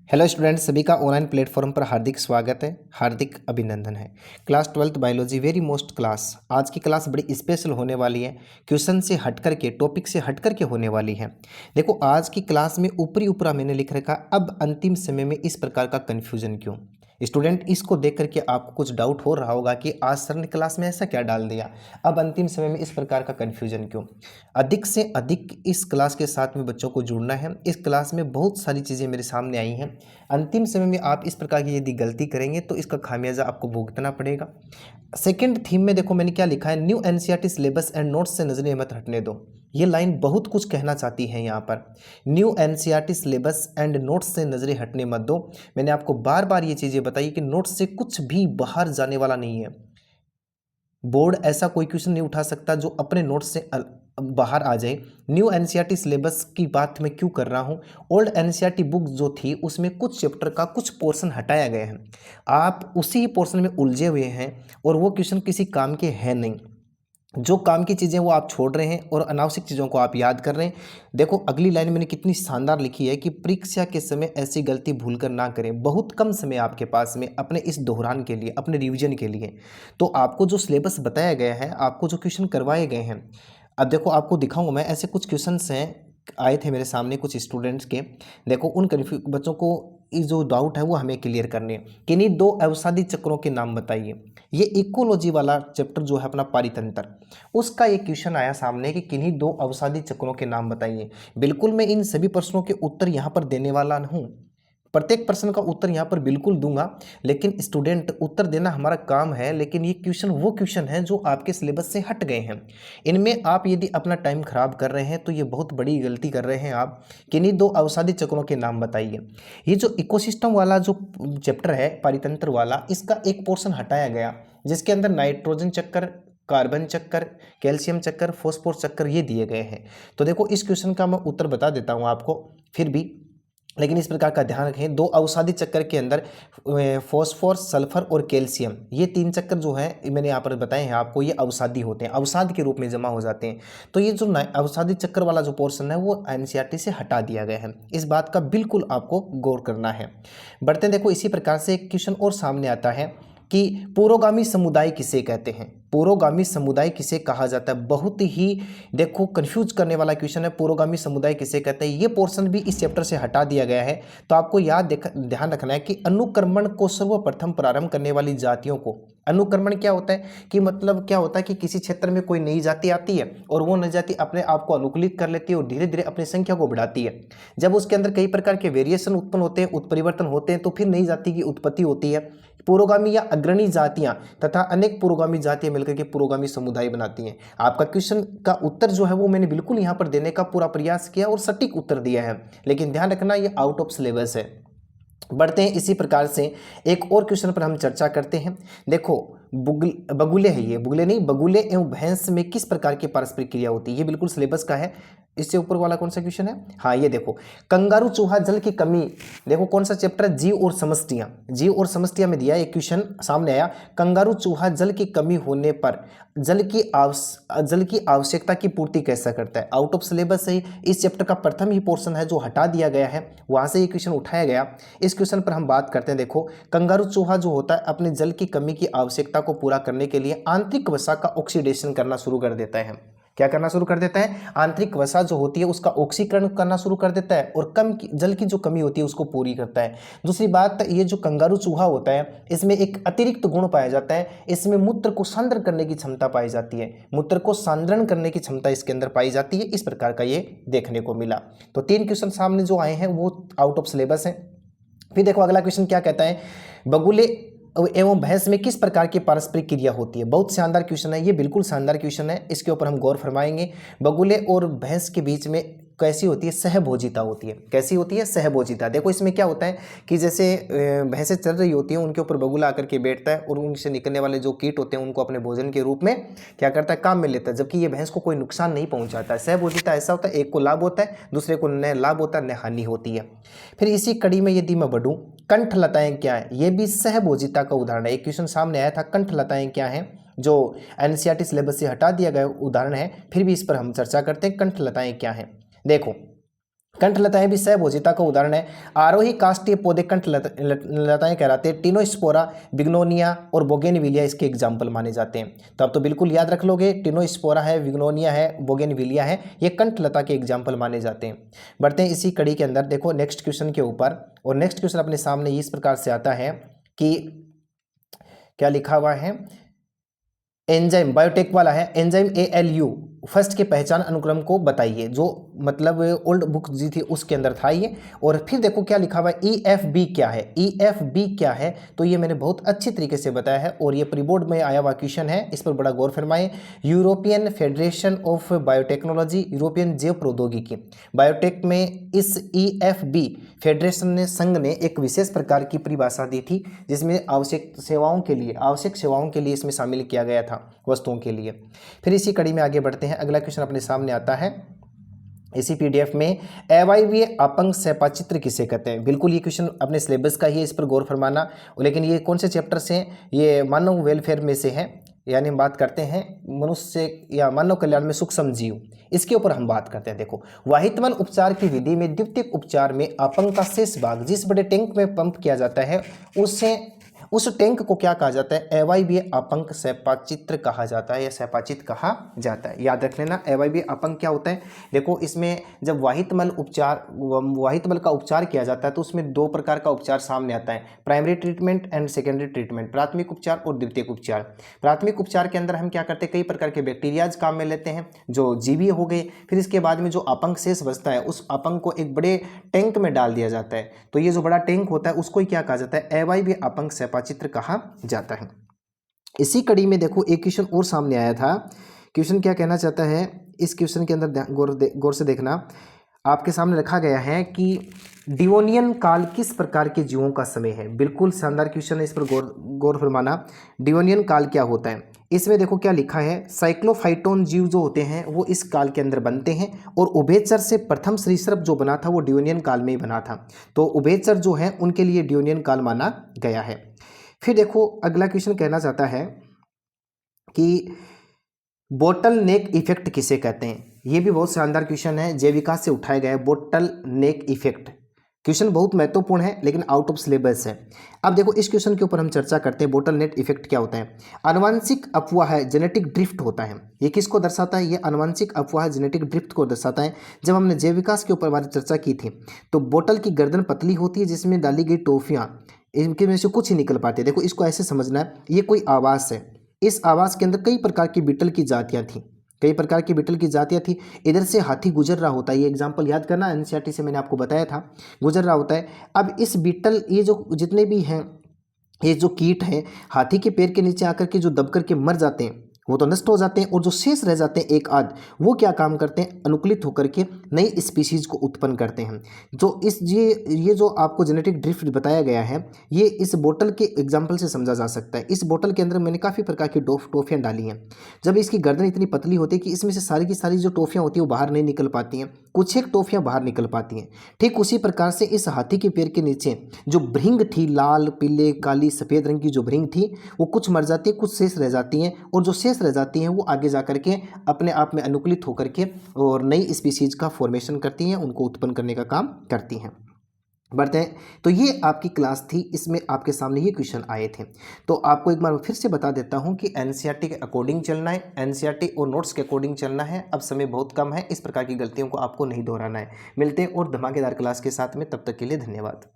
Hello students, सभी का online platform पर हार्दिक स्वागत है, हार्दिक अभिनंदन है। Class 12th biology very most class. आज की क्लास बड़ी स्पेशल होने वाली है, क्वेश्चन से हट करके, टॉपिक से हट करके होने वाली है। देखो, आज की क्लास में ऊपरी ऊपरा मैंने लिख रखा, अब अंतिम समय में इस प्रकार का कन्फ्यूजन क्यों। स्टूडेंट, इसको देख करके आपको कुछ डाउट हो रहा होगा कि आज सर ने क्लास में ऐसा क्या डाल दिया, अब अंतिम समय में इस प्रकार का कन्फ्यूजन क्यों। अधिक से अधिक इस क्लास के साथ में बच्चों को जुड़ना है। इस क्लास में बहुत सारी चीज़ें मेरे सामने आई हैं। अंतिम समय में आप इस प्रकार की यदि गलती करेंगे तो इसका खामियाजा आपको भुगतना पड़ेगा। सेकंड थीम में देखो मैंने क्या लिखा है, new NCERT syllabus and notes से नजरें मत हटने दो। ये लाइन बहुत कुछ कहना चाहती है यहाँ पर। New NCERT syllabus and notes से नजरें हटने मत दो। मैंने आपको बार बार ये चीज़ें बताई कि नोट्स से कुछ भी बाहर जाने वाला नहीं है। बोर्ड ऐसा कोई क्वेश्चन नहीं उठा सकता जो अपने नोट्स से बाहर आ जाए। न्यू एनसीईआरटी सिलेबस की बात मैं क्यों कर रहा हूँ, ओल्ड एनसीईआरटी बुक जो थी उसमें कुछ चैप्टर का कुछ पोर्शन हटाया गया है, आप उसी पोर्शन में उलझे हुए हैं और वो क्वेश्चन किसी काम के हैं नहीं। जो काम की चीज़ें वो आप छोड़ रहे हैं और अनावश्यक चीज़ों को आप याद कर रहे हैं। देखो, अगली लाइन मैंने कितनी शानदार लिखी है कि परीक्षा के समय ऐसी गलती भूल कर ना करें। बहुत कम समय आपके पास में अपने इस दोहरान के लिए, अपने रिवीजन के लिए। तो आपको जो सिलेबस बताया गया है, आपको जो क्वेश्चन करवाए गए हैं, अब देखो आपको दिखाऊंगा मैं। ऐसे कुछ क्वेश्चंस हैं, आए थे मेरे सामने कुछ स्टूडेंट्स के। देखो, उन कन्फ्यूज बच्चों को ये जो डाउट है वो हमें क्लियर करने हैं। किन्हीं दो अवसादी चक्रों के नाम बताइए। ये इकोलॉजी वाला चैप्टर जो है अपना पारितंत्र, उसका एक क्वेश्चन आया सामने कि किन्हीं दो अवसादी चक्रों के नाम बताइए। बिल्कुल मैं इन सभी प्रश्नों के उत्तर यहाँ पर देने वाला हूँ, प्रत्येक प्रश्न का उत्तर यहाँ पर बिल्कुल दूंगा। लेकिन स्टूडेंट, उत्तर देना हमारा काम है, लेकिन ये क्वेश्चन वो क्वेश्चन है जो आपके सिलेबस से हट गए हैं। इनमें आप यदि अपना टाइम खराब कर रहे हैं तो ये बहुत बड़ी गलती कर रहे हैं आप। किन्हीं दो अवसादी चक्रों के नाम बताइए। ये जो इकोसिस्टम वाला जो चैप्टर है पारितंत्र वाला, इसका एक पोर्शन हटाया गया जिसके अंदर नाइट्रोजन चक्कर, कार्बन चक्कर, कैल्शियम चक्कर, फॉस्फोर चक्कर ये दिए गए हैं। तो देखो, इस क्वेश्चन का मैं उत्तर बता देता हूँ आपको फिर भी, लेकिन इस प्रकार का ध्यान रखें। दो अवसादी चक्कर के अंदर फॉस्फोर, सल्फर और कैल्शियम, ये तीन चक्कर जो है मैंने यहाँ पर बताए हैं आपको, ये अवसादी होते हैं, अवसाद के रूप में जमा हो जाते हैं। तो ये जो अवसादी चक्कर वाला जो पोर्शन है वो एनसीईआरटी से हटा दिया गया है। इस बात का बिल्कुल आपको गौर करना है। बढ़ते देखो, इसी प्रकार से एक क्वेश्चन और सामने आता है कि पुरोगामी समुदाय किसे कहते हैं। पुरोगामी समुदाय किसे कहा जाता है, बहुत ही देखो कंफ्यूज करने वाला क्वेश्चन है। पुरोगामी समुदाय किसे कहते हैं, ये पोर्शन भी इस चैप्टर से हटा दिया गया है। तो आपको ध्यान रखना है कि अनुक्रमण को सर्वप्रथम प्रारंभ करने वाली जातियों को, अनुक्रमण क्या होता है कि मतलब क्या होता है कि किसी क्षेत्र में कोई नई जाति आती है और वो नई जाति अपने आप को अनुकूलित कर लेती है और धीरे धीरे अपनी संख्या को बढ़ाती है। जब उसके अंदर कई प्रकार के वेरिएशन उत्पन्न होते हैं, उत्परिवर्तन होते हैं, तो फिर नई जाति की उत्पत्ति होती है। पुरोगामी या अग्रणी जातियां तथा अनेक पुरोगामी जातियां मिलकर के पुरोगामी समुदाय बनाती हैं। आपका क्वेश्चन का उत्तर जो है वो मैंने बिल्कुल यहां पर देने का पूरा प्रयास किया और सटीक उत्तर दिया है, लेकिन ध्यान रखना ये आउट ऑफ सिलेबस है। बढ़ते हैं इसी प्रकार से एक और क्वेश्चन पर हम चर्चा करते हैं। देखो, बगुले है, ये बुगले नहीं, बगुले एवं भैंस में किस प्रकार की पारस्परिक क्रिया होती है, ये बिल्कुल सिलेबस का है। इससे ऊपर वाला कौन सा क्वेश्चन है, हाँ ये देखो, कंगारू चूहा जल की कमी। देखो कौन सा चैप्टर है, जीव और समष्टियां, जीव और समष्टियां में दिया एक क्वेश्चन सामने आया, कंगारू चूहा जल की कमी होने पर जल की आवश्यकता की पूर्ति कैसा करता है। आउट ऑफ सिलेबस है, इस चैप्टर का प्रथम ही पोर्शन है जो हटा दिया गया है, वहां से ये क्वेश्चन उठाया गया। इस क्वेश्चन पर हम बात करते हैं। देखो, कंगारू चूहा जो होता है अपने जल की कमी की आवश्यकता को पूरा करने के लिए आंतरिक वसा का ऑक्सीडेशन करना शुरू कर देता है। क्या करना शुरू कर देता है, आंतरिक वसा जो होती है उसका ऑक्सीकरण करना शुरू कर देता है और जल की जो कमी होती है उसको पूरी करता है। दूसरी बात, ये जो कंगारू चूहा होता है इसमें एक अतिरिक्त गुण पाया जाता है, इसमें मूत्र को सांद्रण करने की क्षमता पाई जाती है, मूत्र को सांद्रण करने की क्षमता इसके अंदर पाई जाती है। इस प्रकार का ये देखने को मिला। तो तीन क्वेश्चन सामने जो आए हैं वो आउट ऑफ सिलेबस है। फिर देखो अगला क्वेश्चन क्या कहता है, बगुले एवं भैंस में किस प्रकार की पारस्परिक क्रिया होती है। बहुत शानदार क्वेश्चन है ये, बिल्कुल शानदार क्वेश्चन है, इसके ऊपर हम गौर फरमाएंगे। बगुले और भैंस के बीच में कैसी होती है, सहभोजिता होती है। कैसी होती है, सहभोजिता। देखो इसमें क्या होता है कि जैसे भैंसें चल रही होती हैं, उनके ऊपर बगुला आकर के बैठता है और उनसे निकलने वाले जो कीट होते हैं उनको अपने भोजन के रूप में क्या करता है, काम में लेता है, जबकि ये भैंस को कोई नुकसान नहीं पहुंचाता है। सहभोजिता ऐसा होता है, एक को लाभ होता है, दूसरे को न लाभ होता है न हानि होती है। फिर इसी कड़ी में यदि मैं बढ़ूँ, कंठ लताएं क्या है, ये भी सहभोजिता का उदाहरण है। एक क्वेश्चन सामने आया था, कंठ लताएं क्या है, जो एनसीईआरटी सिलेबस से हटा दिया गया उदाहरण है, फिर भी इस पर हम चर्चा करते हैं, कंठ लताएं क्या है। देखो, कंठलताएं भी सहभोजिता का उदाहरण है। आरोही काष्ठीय पौधे कंठलताएं कहलाते हैं। टिनोस्पोरा, बिग्नोनिया और बोगेनविलिया इसके एग्जाम्पल माने जाते हैं। तो आप तो बिल्कुल याद रख लोगे, टिनोस्पोरा है, बिग्नोनिया है, बोगेनविलिया है, ये कंठलता के एग्जाम्पल माने जाते हैं। बढ़ते हैं इसी कड़ी के अंदर, देखो नेक्स्ट क्वेश्चन के ऊपर। और नेक्स्ट क्वेश्चन अपने सामने इस प्रकार से आता है कि क्या लिखा हुआ है, एंजाइम, बायोटेक वाला है, एंजाइम ALU फर्स्ट के पहचान अनुक्रम को बताइए, जो मतलब ओल्ड बुक जी थी उसके अंदर था ये। और फिर देखो क्या लिखा हुआ है, EFB क्या है, EFB क्या है, तो ये मैंने बहुत अच्छी तरीके से बताया है और ये प्री बोर्ड में आया हुआ क्वेश्चन है, इस पर बड़ा गौर फरमाएं। European federation of biotechnology, European जैव प्रौद्योगिकी, बायोटेक में इस EFB फेडरेशन ने, संघ ने एक विशेष प्रकार की परिभाषा दी थी, जिसमें आवश्यक सेवाओं के लिए इसमें शामिल किया गया था, वस्तुओं के लिए। फिर इसी कड़ी में आगे बढ़ते हैं। अगला क्वेश्चन अपने सामने आता है इसी PDF में, अवायवीय अपंग सैपाचित्र किसे कहते हैं। बिल्कुल ये क्वेश्चन अपने सिलेबस का ही है, इस पर गौर फरमाना। लेकिन ये कौन से चैप्टर से है, ये मानव वेलफेयर में से है, यानी हम बात करते हैं मनुष्य या मानव कल्याण में सूक्ष्म जीव, इसके ऊपर हम बात करते हैं। देखो, वाहितमल उपचार की विधि में द्वितीयक उपचार में अपंग का शेष भाग जिस बड़े टैंक में पंप किया जाता है उस टैंक को क्या कहा जाता है, अवायवीय अपंग सैपाचित्र कहा जाता है या सैपाचित कहा जाता है। याद रख लेना, अवायवीय अपंग क्या होता है। देखो, इसमें जब वाहितमल का उपचार किया जाता है तो उसमें दो प्रकार का उपचार सामने आता है, primary treatment and secondary treatment, प्राथमिक उपचार और द्वितीयक उपचार। प्राथमिक उपचार के अंदर हम क्या करते हैं, कई प्रकार के बैक्टीरियाज काम में लेते हैं जो जीवी हो गए। फिर इसके बाद में जो अपंग शेष बचता है उस अपंग को एक बड़े टैंक में डाल दिया जाता है। तो ये जो बड़ा टैंक होता है उसको ही क्या कहा जाता है, अवायवीय अपंग सैपाचित्र कहा जाता है। इसी कड़ी में देखो एक क्वेश्चन और सामने आया था। क्वेश्चन क्या कहना चाहता है, इस क्वेश्चन के अंदर गौर से देखना, आपके सामने रखा गया है कि डिवोनियन काल किस प्रकार के जीवों का समय है। बिल्कुल शानदार क्वेश्चन है, इस पर गौर फरमाना। डिवोनियन काल क्या होता है, इसमें देखो क्या लिखा है, साइक्लोफाइटोन जीव जो होते हैं वो इस काल के अंदर बनते हैं और उभयचर से प्रथम सरीसृप जो बना था वो डिवोनियन काल में ही बना था। तो उभयचर जो है उनके लिए डिवोनियन काल माना गया है। फिर देखो अगला क्वेश्चन कहना चाहता है कि बोटल नेक इफेक्ट किसे कहते हैं। ये भी बहुत शानदार क्वेश्चन है, जैविका से उठाया गया है, बोटल नेक इफेक्ट। क्वेश्चन बहुत महत्वपूर्ण है लेकिन आउट ऑफ सिलेबस है। अब देखो इस क्वेश्चन के ऊपर हम चर्चा करते हैं, बोटल नेक इफेक्ट क्या होता है। आनुवांशिक अफवाह है, जेनेटिक ड्रिफ्ट होता है। ये किसको दर्शाता है, ये आनुवांशिक अफवाह जेनेटिक ड्रिफ्ट को दर्शाता है। जब हमने जैव विकास के ऊपर हमारी चर्चा की थी तो बोतल की गर्दन पतली होती है जिसमें डाली गई टॉफियाँ, इनके में से कुछ ही निकल पाते हैं। देखो इसको ऐसे समझना है, ये कोई आवास है, इस आवास के अंदर कई प्रकार की बीटल की जातियाँ थी, कई प्रकार की बीटल की जातियाँ थी। इधर से हाथी गुजर रहा होता है, ये एग्जाम्पल याद करना, NCERT से मैंने आपको बताया था, गुजर रहा होता है। अब इस बीटल, ये जो जितने भी हैं, ये जो कीट हैं, हाथी के पैर के नीचे आकर के जो दब करके मर जाते हैं वो तो नष्ट हो जाते हैं, और जो शेष रह जाते हैं एक आध, वो क्या काम करते हैं, अनुकूलित होकर के नई स्पीशीज को उत्पन्न करते हैं। जो ये जो आपको जेनेटिक ड्रिफ्ट बताया गया है, ये इस बोतल के एग्जाम्पल से समझा जा सकता है। इस बोतल के अंदर मैंने काफ़ी प्रकार की टॉफियाँ डाली हैं। जब इसकी गर्दन इतनी पतली होती है कि इसमें से सारी की सारी जो टॉफियाँ होती हैं वो बाहर नहीं निकल पाती हैं, कुछ एक टॉफियाँ बाहर निकल पाती हैं। ठीक उसी प्रकार से इस हाथी के पैर के नीचे जो भृंग थी, लाल, पीले, काली, सफ़ेद रंग की जो भृंग थी, वो कुछ मर जाती है, कुछ शेष रह जाती हैं, और जो शेष रह जाती हैं वो आगे जा करके अपने आप में अनुकूलित होकर के और नई स्पीशीज का फॉर्मेशन करती हैं, उनको उत्पन्न करने का काम करती हैं। बढ़ते हैं, तो ये आपकी क्लास थी, इसमें आपके सामने ये क्वेश्चन आए थे। तो आपको एक बार फिर से बता देता हूँ कि NCERT के अकॉर्डिंग चलना है, NCERT और नोट्स के अकॉर्डिंग चलना है। अब समय बहुत कम है, इस प्रकार की गलतियों को आपको नहीं दोहराना है। मिलते हैं और धमाकेदार क्लास के साथ में, तब तक के लिए धन्यवाद।